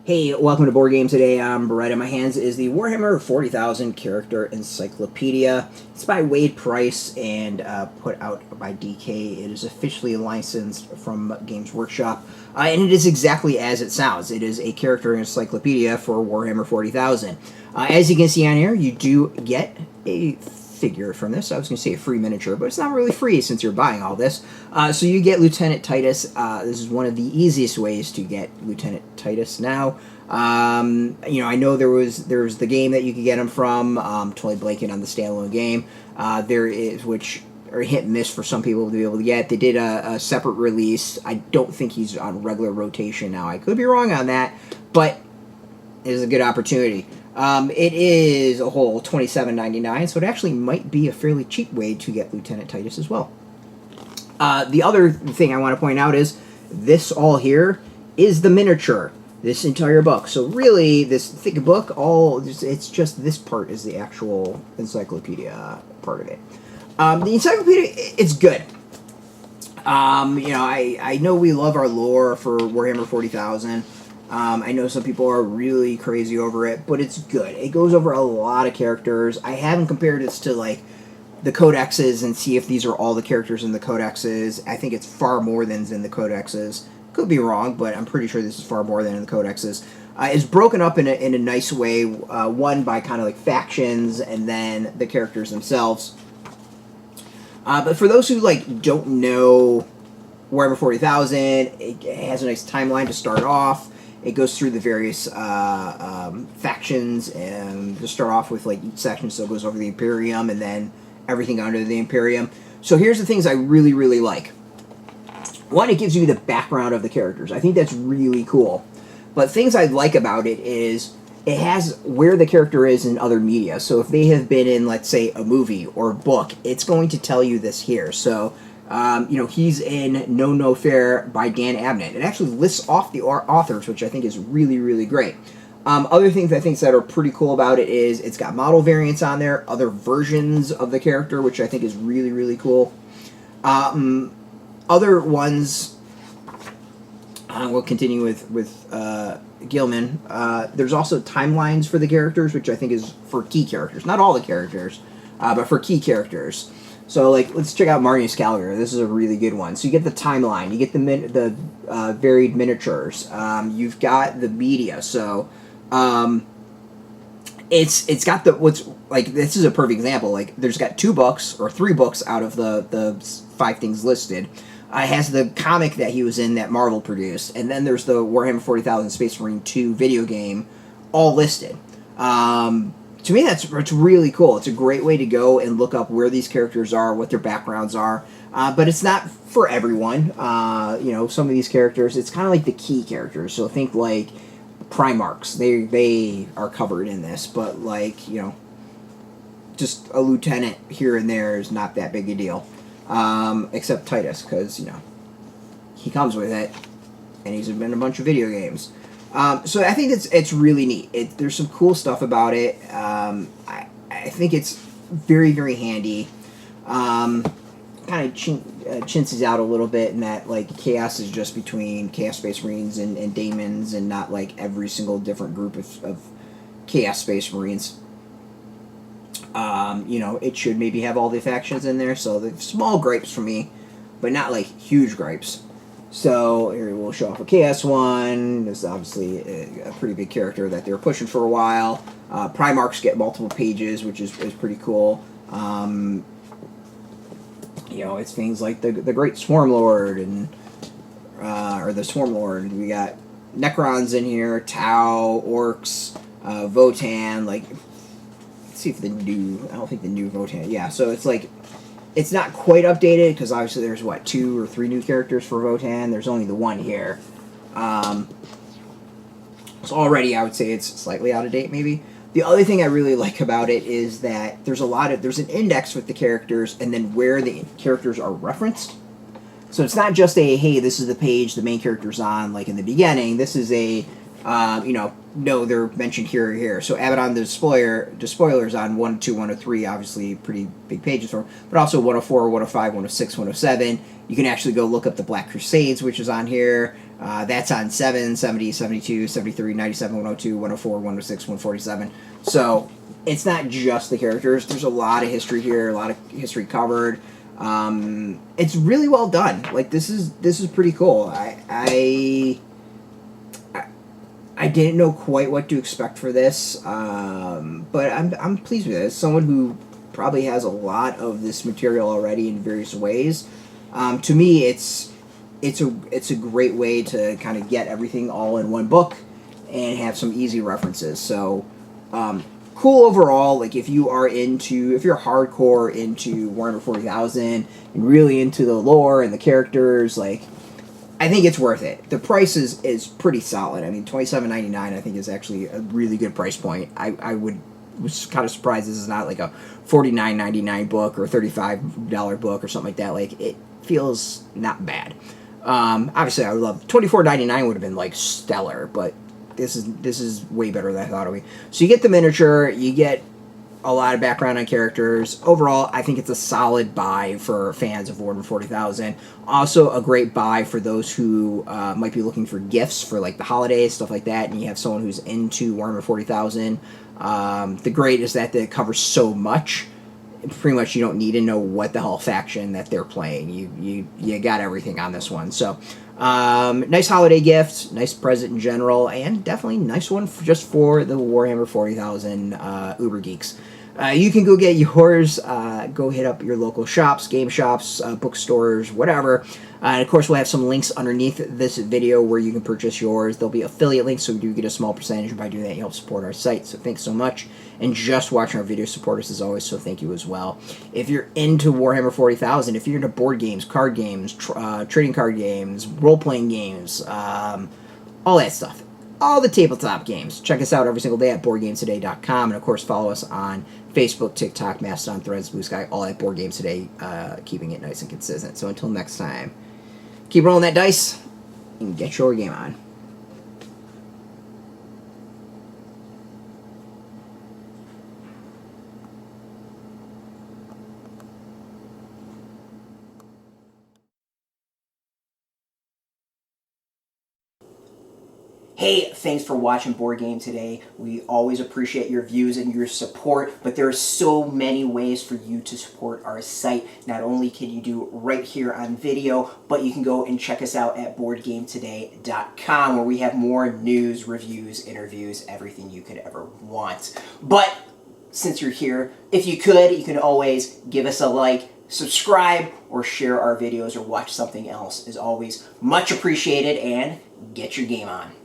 Hey, welcome to Board Game Today. Right in my hands is the Warhammer 40,000 Character Encyclopedia. It's by Wade Price and put out by DK. It is officially licensed from Games Workshop, and it is exactly as it sounds. It is a character encyclopedia for Warhammer 40,000. As you can see on here, you do get a figure from this. I was going to say a free miniature, but it's not really free since you're buying all this. So you get Lieutenant Titus. This is one of the easiest ways to get Lieutenant Titus now. I know there was the game that you could get him from. Totally blanking on the standalone game. There is, which are hit and miss for some people to be able to get. They did a separate release. I don't think he's on regular rotation now. I could be wrong on that, but it is a good opportunity. It is a whole $27.99, so it actually might be a fairly cheap way to get Lieutenant Titus as well. The other thing I want to point out is this all here is the miniature, this entire book. So really, this thick book, it's just this part is the actual encyclopedia part of it. The encyclopedia, it's good. I know we love our lore for Warhammer 40,000. I know some people are really crazy over it, but it's good. It goes over a lot of characters. I haven't compared this to, like, the codexes and see if these are all the characters in the codexes. I think it's far more than's in the codexes. Could be wrong, but I'm pretty sure this is far more than in the codexes. It's broken up in a nice way, one by kind of like factions and then the characters themselves. But for those who, like, don't know Warhammer 40,000, it has a nice timeline to start off. It goes through the various factions, and to start off with, like, each section still goes over the Imperium, and then everything under the Imperium. So here's the things I really, really like. One, it gives you the background of the characters. I think that's really cool. But things I like about it is it has where the character is in other media. So if they have been in, let's say, a movie or a book, it's going to tell you this here. So he's in No Fair by Dan Abnett. It actually lists off the authors, which I think is really, really great. Other things I think that are pretty cool about it is it's got model variants on there, other versions of the character, which I think is really, really cool. Other ones, we'll continue with Gilman. There's also timelines for the characters, which I think is for key characters. Not all the characters, but for key characters. So, like, let's check out Marnius Calgar. This is a really good one. So you get the timeline, you get the varied miniatures, you've got the media. So it's got this is a perfect example. Like, there's got 2 books or 3 books out of the 5 things listed. It has the comic that he was in that Marvel produced, and then there's the Warhammer 40,000 Space Marine 2 video game, all listed. To me, it's really cool. It's a great way to go and look up where these characters are, what their backgrounds are. But it's not for everyone. Some of these characters, it's kind of like the key characters. So think like Primarchs. They are covered in this. But, like, just a lieutenant here and there is not that big a deal. Except Titus, because, he comes with it. And he's been in a bunch of video games. So I think it's really neat. There's some cool stuff about it. I think it's very, very handy. Kind of chintzes out a little bit in that, like, Chaos is just between Chaos Space Marines and Daemons, and not, like, every single different group of Chaos Space Marines. It should maybe have all the factions in there, so the small gripes for me, but not, like, huge gripes. So here we'll show off a Chaos one. This is obviously a pretty big character that they were pushing for a while. Primarchs get multiple pages, which is pretty cool. It's things like the Great Swarm Lord or the Swarm Lord. We got Necrons in here, Tau, Orcs, Votann. Like, let's see if I don't think the new Votann. Yeah, so it's like. It's not quite updated, because obviously there's, 2 or 3 new characters for Votann. There's only the one here. So already I would say it's slightly out of date, maybe. The other thing I really like about it is that there's an index with the characters, and then where the characters are referenced. So it's not just hey, this is the page the main character's on, like in the beginning. This is no, they're mentioned here or here. So Abaddon the Despoiler is on 102, 103, obviously pretty big pages for him, but also 104, 105, 106, 107. You can actually go look up the Black Crusades, which is on here. That's on 7, 70, 72, 73, 97, 102, 104, 106, 147. So it's not just the characters. There's a lot of history here, a lot of history covered. It's really well done. Like, this is pretty cool. I didn't know quite what to expect for this, but I'm pleased with it. As someone who probably has a lot of this material already in various ways, to me it's a great way to kind of get everything all in one book and have some easy references. So cool overall. Like, if you're hardcore into Warhammer 40,000 and really into the lore and the characters, like, I think it's worth it. The price is pretty solid. I mean, $27.99 I think is actually a really good price point. I was kind of surprised this is not like a $49.99 book or a $35 book or something like that. Like, it feels not bad. Obviously, I would love $24.99 would have been like stellar, but this is way better than I thought it would be. So you get the miniature, you get a lot of background on characters. Overall, I think it's a solid buy for fans of Warhammer 40,000. Also, a great buy for those who might be looking for gifts for like the holidays, stuff like that, and you have someone who's into Warhammer 40,000. The great is that it covers so much. Pretty much you don't need to know what the hell faction that they're playing. You got everything on this one. So nice holiday gift, nice present in general, and definitely nice one just for the Warhammer 40,000 Uber geeks. You can go get yours. Go hit up your local shops, game shops, bookstores, whatever. And of course, we'll have some links underneath this video where you can purchase yours. There'll be affiliate links, so we do get a small percentage. And by doing that, you help support our site. So thanks so much. And just watching our video support us as always, so thank you as well. If you're into Warhammer 40,000, if you're into board games, card games, trading card games, role-playing games, all that stuff, all the tabletop games, check us out every single day at BoardGamesToday.com. And of course, follow us on Facebook, TikTok, Mastodon, Threads, Blue Sky, all at Board Games Today, keeping it nice and consistent. So until next time, keep rolling that dice and get your game on. Hey, thanks for watching Board Game Today. We always appreciate your views and your support, but there are so many ways for you to support our site. Not only can you do it right here on video, but you can go and check us out at BoardGameToday.com, where we have more news, reviews, interviews, everything you could ever want. But since you're here, if you could, you can always give us a like, subscribe, or share our videos or watch something else. Is always much appreciated, and get your game on.